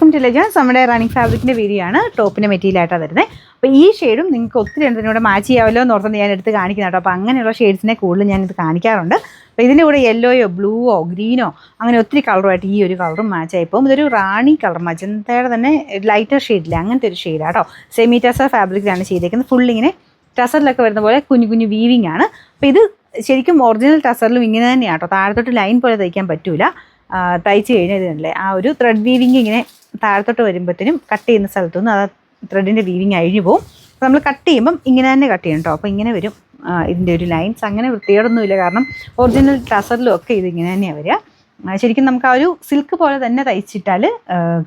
നമ്മുടെ running ഫാബ്രിക്കിൻ്റെ video ആണ്. ടോപ്പിൻ്റെ മെറ്റീരിയലായിട്ടാണ് വരുന്നത്. അപ്പോൾ ഈ ഷെയ്ഡും നിങ്ങൾക്ക് ഒത്തിരി എണ്ണത്തിനൂടെ മാച്ച് ചെയ്യാമല്ലോ എന്ന് ഓർത്ത് ഞാൻ എടുത്ത് കാണിക്കുന്ന കേട്ടോ. അപ്പോൾ അങ്ങനെയുള്ള ഷെയ്ഡ്സിനെ കൂടുതൽ ഞാനിത് കാണിക്കാറുണ്ട്. അപ്പോൾ ഇതിൻ്റെ കൂടെ യെല്ലോയോ ബ്ലൂവോ ഗ്രീനോ അങ്ങനെ ഒത്തിരി കളറുമായിട്ട് ഈ ഒരു കളറും മാച്ച് ആയിപ്പോൾ ഇതൊരു റാണി കളർ, മജന്തയുടെ തന്നെ ലൈറ്റർ ഷെയ്ഡില്ല, അങ്ങനത്തെ ഒരു ഷെയ്ഡാണ് കേട്ടോ. സെമി ടസർ ഫാബ്രിക്കിലാണ് ചെയ്തേക്കുന്നത്. ഫുള്ളിങ്ങനെ ടസറിലൊക്കെ വരുന്ന പോലെ കുഞ്ഞു കുഞ്ഞു വീവിങ് ആണ്. അപ്പോൾ ഇത് ശരിക്കും ഒറിജിനൽ ടസറിലും ഇങ്ങനെ തന്നെയാണ് കേട്ടോ. താഴത്തോട്ട് ലൈൻ പോലെ തയ്ക്കാൻ പറ്റൂല. തയ്ച്ച് കഴിഞ്ഞാൽ ഇതിനല്ലേ ആ ഒരു ത്രെഡ് വീവിങ് ഇങ്ങനെ താഴത്തോട്ട് വരുമ്പോഴത്തേനും കട്ട് ചെയ്യുന്ന സ്ഥലത്തു നിന്ന് ആ ത്രെഡിൻ്റെ വീവിങ് അഴിഞ്ഞു പോകും. അപ്പോൾ നമ്മൾ കട്ട് ചെയ്യുമ്പം ഇങ്ങനെ തന്നെ കട്ട് ചെയ്യണം കേട്ടോ. അപ്പോൾ ഇങ്ങനെ വരും ഇതിൻ്റെ ഒരു ലൈൻസ്. അങ്ങനെ വൃത്തികേടൊന്നുമില്ല, കാരണം ഒറിജിനൽ ടസറിലും ഒക്കെ ഇതിങ്ങനെ തന്നെയാണ് വരിക. ശരിക്കും നമുക്ക് ആ ഒരു സിൽക്ക് പോലെ തന്നെ തയ്ച്ചിട്ടാൽ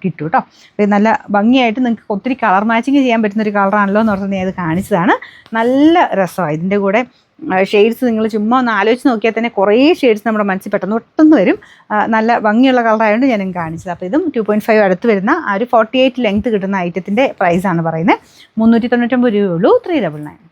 കിട്ടും കേട്ടോ. അപ്പോൾ നല്ല ഭംഗിയായിട്ട് നിങ്ങൾക്ക് ഒത്തിരി കളർ മാച്ചിങ് ചെയ്യാൻ പറ്റുന്നൊരു കളറാണല്ലോ എന്ന് പറഞ്ഞാൽ ഞാൻ അത് കാണിച്ചതാണ്. നല്ല രസമാണ്. ഇതിൻ്റെ കൂടെ ഷെയ്ഡ്സ് നിങ്ങൾ ചുമ്മാ ഒന്ന് ആലോചിച്ച് നോക്കിയാൽ തന്നെ കുറേ ഷെയ്ഡ്സ് നമ്മുടെ മനസ്സിൽ പെട്ടെന്ന് വരും. നല്ല ഭംഗിയുള്ള കളറായതുകൊണ്ട് ഞാനും കാണിച്ചത്. അപ്പോൾ ഇതും 2.5 അടുത്ത് വരുന്ന ആ ഒരു 48 ലെങ്ത് കിട്ടുന്ന ഐറ്റത്തിൻ്റെ പ്രൈസാണ് പറയുന്നത്. 399 രൂപയുള്ളൂ. 399.